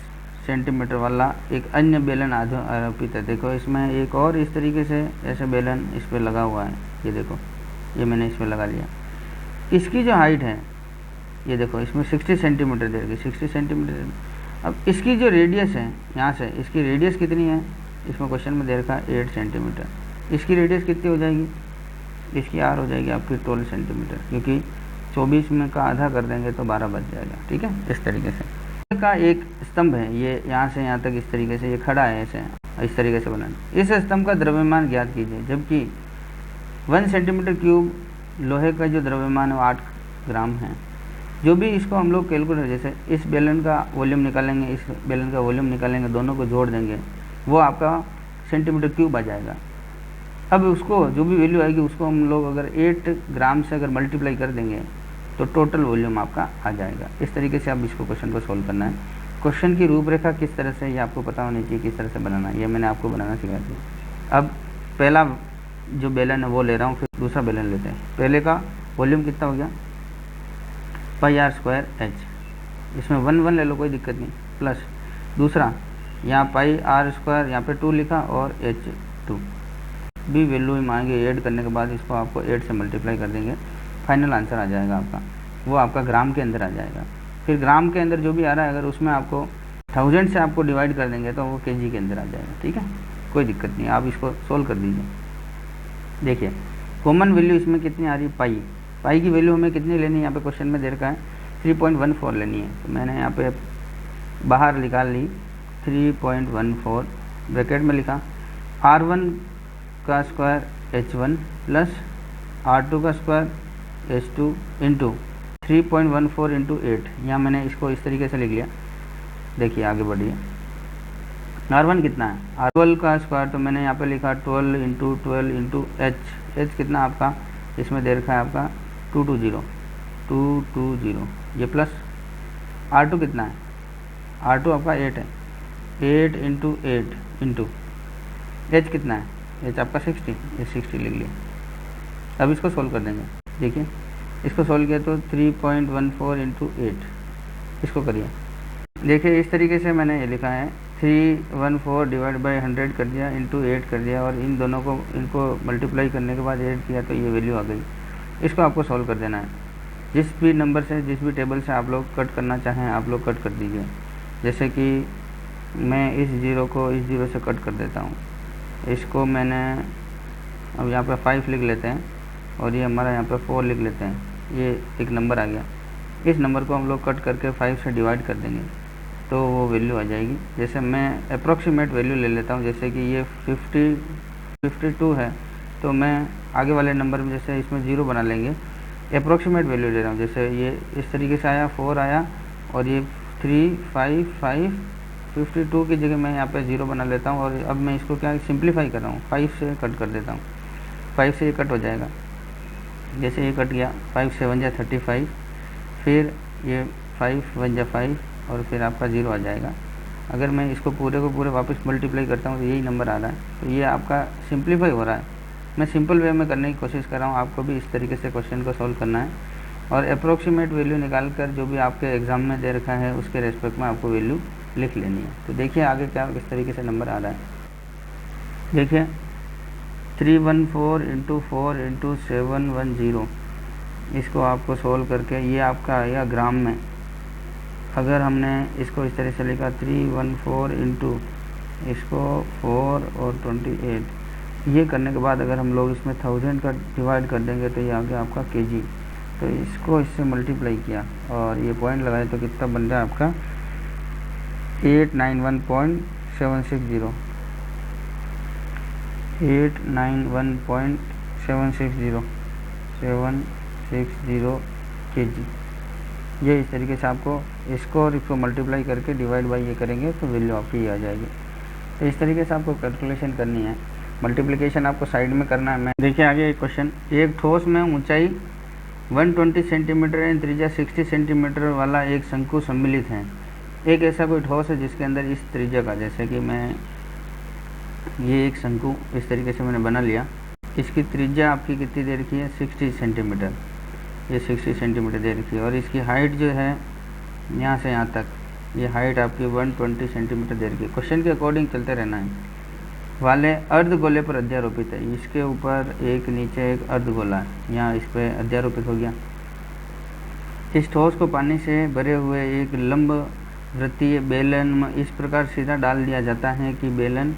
Speaker 1: सेंटीमीटर वाला एक अन्य बेलन आरोपित है। देखो इसमें एक और इस तरीके से ऐसे बेलन इस पर लगा हुआ है, ये देखो, ये मैंने इस पर लगा लिया। इसकी जो हाइट है ये देखो, इसमें 60 सेंटीमीटर दे रही, 60 सेंटीमीटर। अब इसकी जो रेडियस है यहाँ से, इसकी रेडियस कितनी है, इसमें क्वेश्चन में दे रखा है 8 सेंटीमीटर। इसकी रेडियस कितनी हो जाएगी, इसकी आर हो जाएगी आपकी 12 सेंटीमीटर, क्योंकि 24 में का आधा कर देंगे तो 12 बच जाएगा। ठीक है, इस तरीके से का एक स्तंभ है, ये यहाँ से यहाँ तक इस तरीके से ये खड़ा है, ऐसे इस तरीके से बनाना। इस स्तंभ का द्रव्यमान ज्ञात कीजिए, जबकि 1 सेंटीमीटर क्यूब लोहे का जो द्रव्यमान है वो 8 ग्राम है। जो भी इसको हम लोग कैलकुलेट, जैसे इस बेलन का वॉल्यूम निकालेंगे, इस बेलन का वॉल्यूम निकालेंगे, दोनों को जोड़ देंगे, वो आपका सेंटीमीटर क्यूब आ जाएगा। अब उसको जो भी वैल्यू आएगी उसको हम लोग अगर 8 ग्राम से अगर मल्टीप्लाई कर देंगे तो टोटल वॉल्यूम आपका आ जाएगा। इस तरीके से आप इसको क्वेश्चन को सोल्व करना है। क्वेश्चन की रूपरेखा किस तरह से, ये आपको पता होनी चाहिए किस तरह से बनाना है, ये मैंने आपको बनाना सिखा दिया। अब पहला जो बेलन है वो ले रहा हूँ, फिर दूसरा बेलन लेते हैं। पहले का वॉल्यूम कितना हो गया, πr²h, इसमें 1 ले लो, कोई दिक्कत नहीं, प्लस दूसरा यहाँ πr², यहाँ पे 2 लिखा और h2 भी वैल्यू मांगे। ऐड करने के बाद इसको आपको 8 से मल्टीप्लाई कर देंगे, फाइनल आंसर आ जाएगा आपका, वो आपका ग्राम के अंदर आ जाएगा। फिर ग्राम के अंदर जो भी आ रहा है, अगर उसमें आपको 1000 से आपको डिवाइड कर देंगे तो वो kg के अंदर आ जाएगा। ठीक है, कोई दिक्कत नहीं, आप इसको सोल्व कर दीजिए। देखिए कॉमन वैल्यू इसमें कितनी आ रही है, पाई की वैल्यू हमें कितनी लेनी है, यहाँ पे क्वेश्चन में दे रखा है 3.14 लेनी है, तो मैंने यहाँ पे बाहर निकाल ली 3.14, ब्रैकेट में लिखा r1 का स्क्वायर h1 प्लस r2 का स्क्वायर h2 इंटू 3.14 इंटू 8। यहाँ मैंने इसको इस तरीके से लिख लिया। देखिए आगे बढ़िए, r1 कितना है, r12 का स्क्वायर, तो मैंने यहाँ पे लिखा 12 इंटू h, h कितना आपका इसमें दे रखा है आपका 220, 220, ये प्लस R2 कितना है, R2 आपका 8 है, 8 इंटू 8 इंटू एच कितना है, एच आपका 60, ये 60 लिख लिया। अब इसको सोल्व कर देंगे। देखिए इसको सोल्व किया तो 3.14 इंटू 8, इसको करिए। देखिए इस तरीके से मैंने ये लिखा है, 314 डिवाइड बाई 100 कर दिया, इंटू 8 कर दिया, और इन दोनों को इनको मल्टीप्लाई करने के बाद ऐड किया तो ये वैल्यू आ गई। इसको आपको सोल्व कर देना है। जिस भी नंबर से, जिस भी टेबल से आप लोग कट करना चाहें आप लोग कट कर दीजिए। जैसे कि मैं इस ज़ीरो को इस ज़ीरो से कट कर देता हूँ। इसको मैंने अब यहाँ पे 5 लिख लेते हैं, और ये हमारा यहाँ पे 4 लिख लेते हैं। ये एक नंबर आ गया, इस नंबर को हम लोग कट करके 5 से डिवाइड कर देंगे तो वो वैल्यू आ जाएगी। जैसे मैं अप्रॉक्सीमेट वैल्यू ले लेता हूँ, जैसे कि ये 52 है, तो मैं आगे वाले नंबर में जैसे इसमें 0 बना लेंगे, अप्रॉक्सीमेट वैल्यू ले रहा हूँ। जैसे ये इस तरीके से आया, 4 आया, और ये 3 5 5 52 की जगह मैं यहाँ पे 0 बना लेता हूँ, और अब मैं इसको क्या सिंप्लीफाई कर रहा हूँ, 5 से कट कर देता हूँ। 5 से ये कट हो जाएगा, जैसे ये कट गया, 5 से 1 जा 35, फिर ये 5 1 जा 5, और फिर आपका 0 आ जाएगा। अगर मैं इसको पूरे को पूरे वापस मल्टीप्लाई करता हूँ तो यही नंबर आ रहा है। तो ये आपका सिंप्लीफाई हो रहा है। मैं सिंपल वे में करने की कोशिश कर रहा हूँ, आपको भी इस तरीके से क्वेश्चन को सॉल्व करना है, और अप्रोक्सीमेट वैल्यू निकाल कर जो भी आपके एग्ज़ाम में दे रखा है उसके रेस्पेक्ट में आपको वैल्यू लिख लेनी है। तो देखिए आगे क्या किस तरीके से नंबर आ रहा है। देखिए 314 इंटू 4 इंटू 710, इसको आपको सोल्व करके ये आपका आएगा ग्राम में। अगर हमने इसको इस तरह से लिखा 314 इंटू इसको 4 और 28, ये करने के बाद अगर हम लोग इसमें 1000 का डिवाइड कर देंगे तो ये आ गया आपका केजी। तो इसको इससे मल्टीप्लाई किया और ये पॉइंट लगाए तो कितना बन रहा है आपका 891.760 kg। ये इस तरीके से आपको इसको और इसको मल्टीप्लाई करके डिवाइड बाई ये करेंगे तो वैल्यू आपकी आ जाएगी। तो इस तरीके से आपको कैलकुलेशन करनी है। मल्टीप्लिकेशन आपको साइड में करना है। मैं देखिए आगे एक क्वेश्चन, एक ठोस में ऊंचाई 120 सेंटीमीटर एंड त्रिज्या 60 सेंटीमीटर वाला एक शंकु सम्मिलित है। एक ऐसा कोई ठोस है जिसके अंदर इस त्रिज्या का, जैसे कि मैं ये एक शंकु इस तरीके से मैंने बना लिया, इसकी त्रिज्या आपकी कितनी दे रखी है 60 सेंटीमीटर, ये 60 सेंटीमीटर दे रखी है, और इसकी हाइट जो है यहाँ से यहाँ तक ये हाइट आपकी 120 सेंटीमीटर दे रखी है। क्वेश्चन के अकॉर्डिंग चलते रहना है। वाले अर्धगोले पर अध्यारोपित है, इसके ऊपर एक नीचे एक अर्धगोला है, यहाँ इस पर अध्यारोपित हो गया। इस ठोस को पानी से भरे हुए एक लंब वृत्तीय बेलन में इस प्रकार सीधा डाल दिया जाता है कि बेलन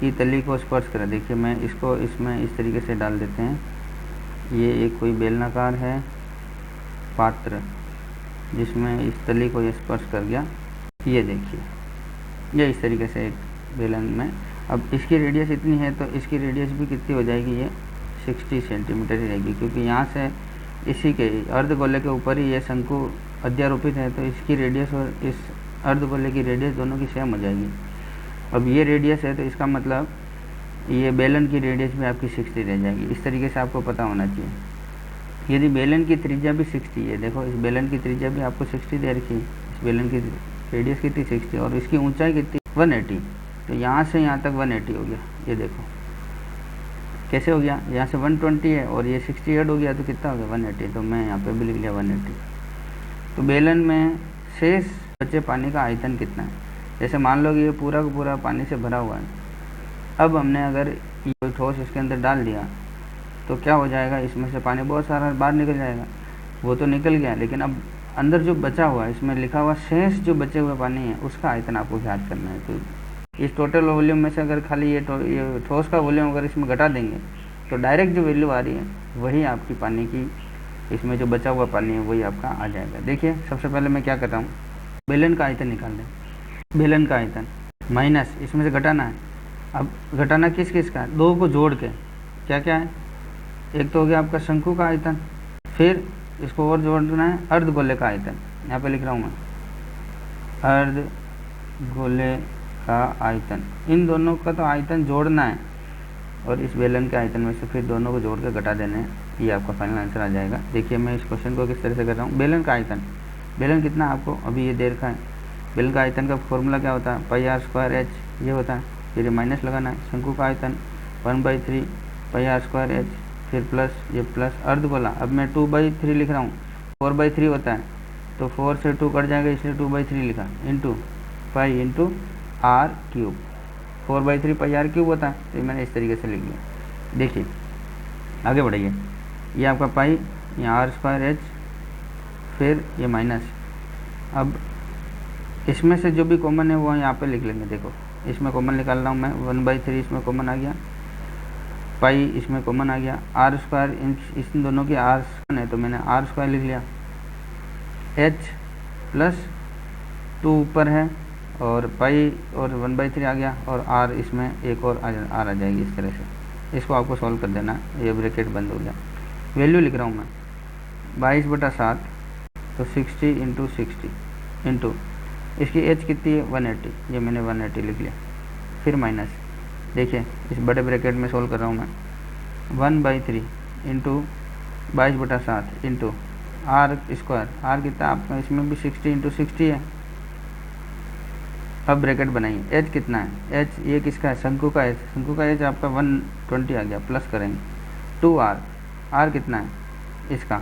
Speaker 1: की तली को स्पर्श करे। देखिए मैं इसको इसमें इस तरीके से डाल देते हैं। ये एक कोई बेलनाकार है पात्र जिसमें इस तली को ये स्पर्श कर गया। ये देखिए ये इस तरीके से एक बेलन में, अब इसकी रेडियस इतनी है तो इसकी रेडियस भी कितनी हो जाएगी, ये 60 सेंटीमीटर ही रहेगी, क्योंकि यहाँ से इसी के अर्धगोले के ऊपर ही ये शंकु अध्यारोपित है, तो इसकी रेडियस और इस अर्धगोले की रेडियस दोनों की सेम हो जाएगी। अब ये रेडियस है तो इसका मतलब ये बेलन की रेडियस भी आपकी 60 रह जाएगी। इस तरीके से आपको पता होना चाहिए। यदि बेलन की त्रिज्या भी 60 है, देखो इस बेलन की त्रिज्या भी आपको 60 दे रखी है, इस बेलन की रेडियस कितनी 60 और इसकी ऊंचाई कितनी 180, तो यहाँ से यहाँ तक 180 हो गया। ये देखो कैसे हो गया, यहाँ से 120 है और ये 60 ऐड हो गया तो कितना हो गया 180, तो मैं यहाँ पे भी लिख लिया 180। तो बेलन में शेष बचे पानी का आयतन कितना है, जैसे मान लो कि ये पूरा का पूरा पानी से भरा हुआ है। अब हमने अगर ये ठोस इसके अंदर डाल दिया तो क्या हो जाएगा, इसमें से पानी बहुत सारा बाहर निकल जाएगा। वो तो निकल गया, लेकिन अब अंदर जो बचा हुआ है इसमें लिखा हुआ शेष जो बचे हुए पानी है उसका आयतन आपको ज्ञात करना है। तो इस टोटल वॉल्यूम में से अगर खाली ये ठोस का वॉल्यूम अगर इसमें घटा देंगे तो डायरेक्ट जो वैल्यू आ रही है वही आपकी पानी की, इसमें जो बचा हुआ पानी है वही आपका आ जाएगा। देखिए सबसे पहले मैं क्या करता हूँ, बेलन का आयतन निकाल दें। बेलन का आयतन माइनस इसमें से घटाना है। अब घटाना किस किस का, दो को जोड़ के क्या क्या है, एक तो हो गया आपका शंकु का आयतन, फिर इसको और जोड़ना है अर्धगोले का आयतन। यहाँ पे लिख रहा हूँ मैं अर्धगोले का आयतन, इन दोनों का तो आयतन जोड़ना है। और इस बेलन के आयतन में से फिर दोनों को जोड़ कर घटा देना है, ये आपका फाइनल आंसर आ जाएगा। देखिए मैं इस क्वेश्चन को किस तरह से कर रहा हूँ। बेलन का आयतन, बेलन कितना आपको अभी ये दे रखा है। बेलन का आयतन का फॉर्मूला क्या होता है, पाई आर स्क्वायर एच, ये होता है। फिर ये माइनस लगाना है। शंकु का आयतन 1/3 पाई आर स्क्वायर एच, फिर प्लस ये प्लस अर्धगोला। अब मैं 2/3 लिख रहा हूँ, 4/3 होता है तो 4 से 2 कट जाएगा, इसलिए 2/3 लिखा, into pi into r cube. 4/3 pi are cube होता है, तो ये मैंने इस तरीके से लिख लिया। देखिए आगे बढ़ाइए, ये आपका पाई, यहाँ आर स्क्वायर एच, फिर ये माइनस। अब इसमें से जो भी कॉमन है वो यहाँ पे लिख लेंगे। देखो इसमें कॉमन निकाल रहा हूँ मैं, 1/3 इसमें कॉमन आ गया, पाई इसमें कॉमन आ गया, आर स्क्वायर इन दोनों की आर है तो मैंने आर स्क्वायर लिख लिया, एच प्लस 2 ऊपर है और पाई और 1/3 आ गया, और आर इसमें एक और आर आ जाएगी। इस तरह से इसको आपको सॉल्व कर देना, ये ब्रैकेट बंद हो गया। वैल्यू लिख रहा हूँ मैं 22/7, तो 60 × 60 इंटू इसकी एच कितनी है 180, ये मैंने 180 लिख लिया। फिर माइनस, देखिए इस बड़े ब्रैकेट में सोल्व कर रहा हूँ मैं, 1/3 into 22/7 into r square, r कितना आपका इसमें भी 60 × 60 है। अब ब्रैकेट बनाइए, एच कितना है, एच ये किसका है, शंकु का एच, शंकु का एच आपका 120 आ गया, प्लस करेंगे 2r, आर कितना है इसका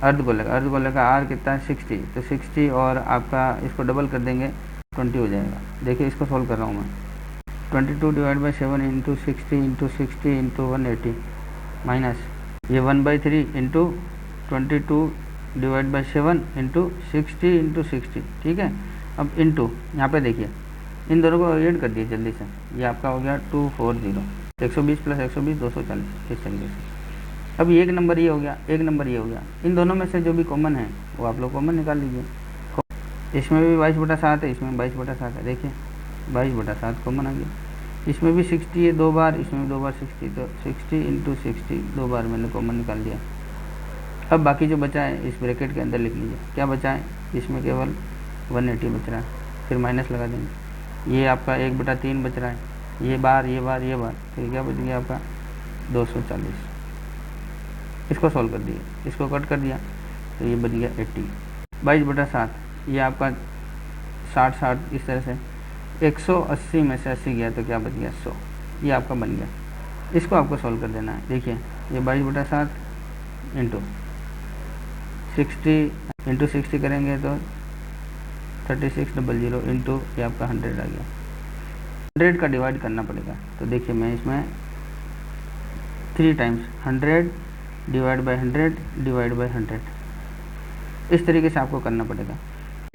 Speaker 1: अर्धगोले का, अर्धगोले का आर कितना है 60, तो 60 और आपका इसको डबल कर देंगे 20 हो जाएगा। देखिए इसको सोल्व कर रहा हूँ मैं, 22/7 इंटू 60 × 60 इंटू 180 माइनस ये 1/3 इंटू 22/7 इंटू 60 × 60, ठीक है। अब इंटू यहाँ पे देखिए इन दोनों को ऐड कर दिए जल्दी से, ये आपका हो गया 240, 120 + 120 240, इस तरीके से। अब एक नंबर ये हो गया, एक नंबर ये हो गया। इन दोनों में से जो भी कॉमन है वो आप लोग कॉमन निकाल लीजिए। इसमें भी 22/7 है, इसमें 22/7 है, देखिए 22/7 कॉमन आ गया। इसमें भी 60 है 2 बार, इसमें भी 2 बार 60, तो 60 × 60 2 बार मैंने कॉमन निकाल दिया। अब बाकी जो बचा है इस ब्रैकेट के अंदर लिख लीजिए, क्या बचा है, इसमें केवल 180 बच रहा है, फिर माइनस लगा देंगे। ये आपका 1/3 बच रहा है, ये बार ये बार ये बार, फिर क्या बच गया आपका 240। इसको सॉल्व कर दिए, इसको कट कर दिया तो ये बच गया 80। 22/7 ये आपका 60 इस तरह से, 180 में से 80 गया तो क्या बच गया 100, ये आपका बन गया। इसको आपको सॉल्व कर देना है। देखिए ये 22/7 इंटू 60 करेंगे तो 3600 इंटू ये आपका 100 आ गया। 100 का डिवाइड करना पड़ेगा, तो देखिए मैं इसमें 3 times 100 divide by 100 divide by 100 इस तरीके से आपको करना पड़ेगा।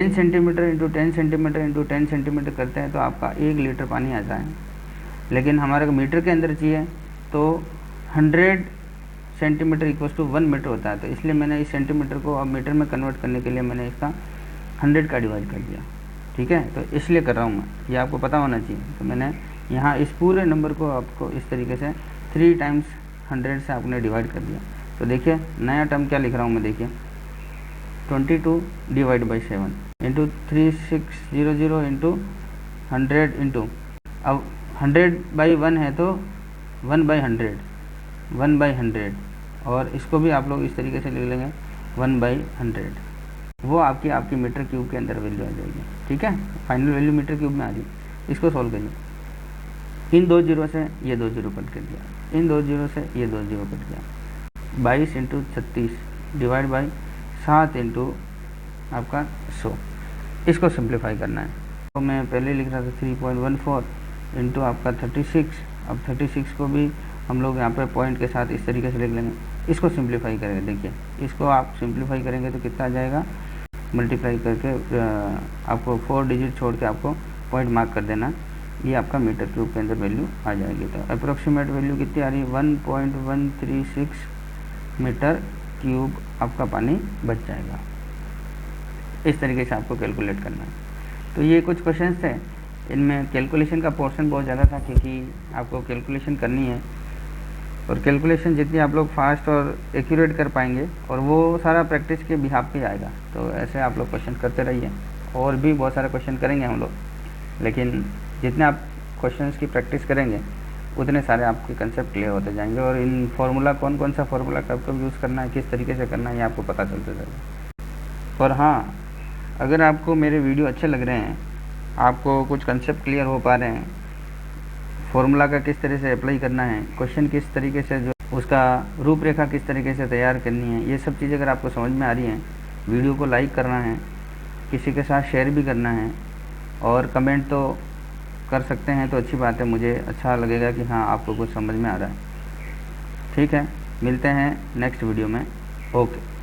Speaker 1: 10 centimetre into 10 centimetre into 10 centimetre करते हैं तो आपका 1 लीटर पानी आता है, लेकिन हमारे को मीटर के अंदर चाहिए तो 100 सेंटीमीटर = 1 मीटर होता है, तो इसलिए मैंने इस सेंटीमीटर को अब मीटर में कन्वर्ट करने के लिए मैंने इसका 100 का डिवाइड कर दिया, ठीक है। तो इसलिए कर रहा हूँ मैं, ये आपको पता होना चाहिए। तो मैंने यहाँ इस पूरे नंबर को आपको इस तरीके से 3 टाइम्स 100 से आपने डिवाइड कर दिया। तो देखिए नया टर्म क्या लिख रहा हूँ मैं, देखिए 22/7 इंटू 3600 इंटू 100 इंटू, अब 100/1 है तो 1/100 1/100, और इसको भी आप लोग इस तरीके से लिख लेंगे 1/100, वो आपकी मीटर क्यूब के अंदर वैल्यू आ जाएगी, ठीक है। फाइनल वैल्यू मीटर क्यूब में आ गई। इसको सॉल्व करिए, इन 2 जीरो से ये 2 जीरो कट कर दिया, इन 2 जीरो से ये 2 जीरो कट गया। 22 × 36 डिवाइड बाई 7 इंटू आपका 100, इसको सिंप्लीफाई करना है। तो मैं पहले लिख रहा था 3.14 इंटू आपका 36, अब 36 को भी हम लोग यहाँ पे पॉइंट के साथ इस तरीके से लिख लेंगे। इसको सिंप्लीफाई करेंगे, देखिए इसको आप सिंप्लीफाई करेंगे तो कितना आ जाएगा, मल्टीप्लाई करके आपको 4 डिजिट छोड़ के आपको पॉइंट मार्क कर देना, ये आपका मीटर क्यूब के अंदर वैल्यू आ जाएगी। तो अप्रोक्सीमेट वैल्यू कितनी आ रही है, 1.136 मीटर क्यूब आपका पानी बच जाएगा। इस तरीके से आपको कैलकुलेट करना है। तो ये कुछ क्वेश्चंस थे, इनमें कैलकुलेशन का पोर्शन बहुत ज़्यादा था क्योंकि आपको कैलकुलेशन करनी है, और कैलकुलेशन जितनी आप लोग फास्ट और एक्यूरेट कर पाएंगे और वो सारा प्रैक्टिस के बिहाफ पे आएगा। तो ऐसे आप लोग क्वेश्चन करते रहिए, और भी बहुत सारे क्वेश्चन करेंगे हम लोग, लेकिन जितने आप क्वेश्चंस की प्रैक्टिस करेंगे उतने सारे आपके कंसेप्ट क्लियर होते जाएंगे और इन फार्मूला कौन सा फार्मूला कब कब यूज़ करना है, किस तरीके से करना है, ये आपको पता चलता जाएगा। और हाँ, अगर आपको मेरे वीडियो अच्छे लग रहे हैं, आपको कुछ कंसेप्ट क्लियर हो पा रहे हैं, फार्मूला का किस तरह से अप्लाई करना है, क्वेश्चन किस तरीके से जो उसका रूपरेखा किस तरीके से तैयार करनी है, ये सब चीज़ अगर आपको समझ में आ रही हैं, वीडियो को लाइक करना है, किसी के साथ शेयर भी करना है और कमेंट तो कर सकते हैं, तो अच्छी बात है, मुझे अच्छा लगेगा कि हाँ आपको कुछ समझ में आ रहा है। ठीक है, मिलते हैं नेक्स्ट वीडियो में। ओके।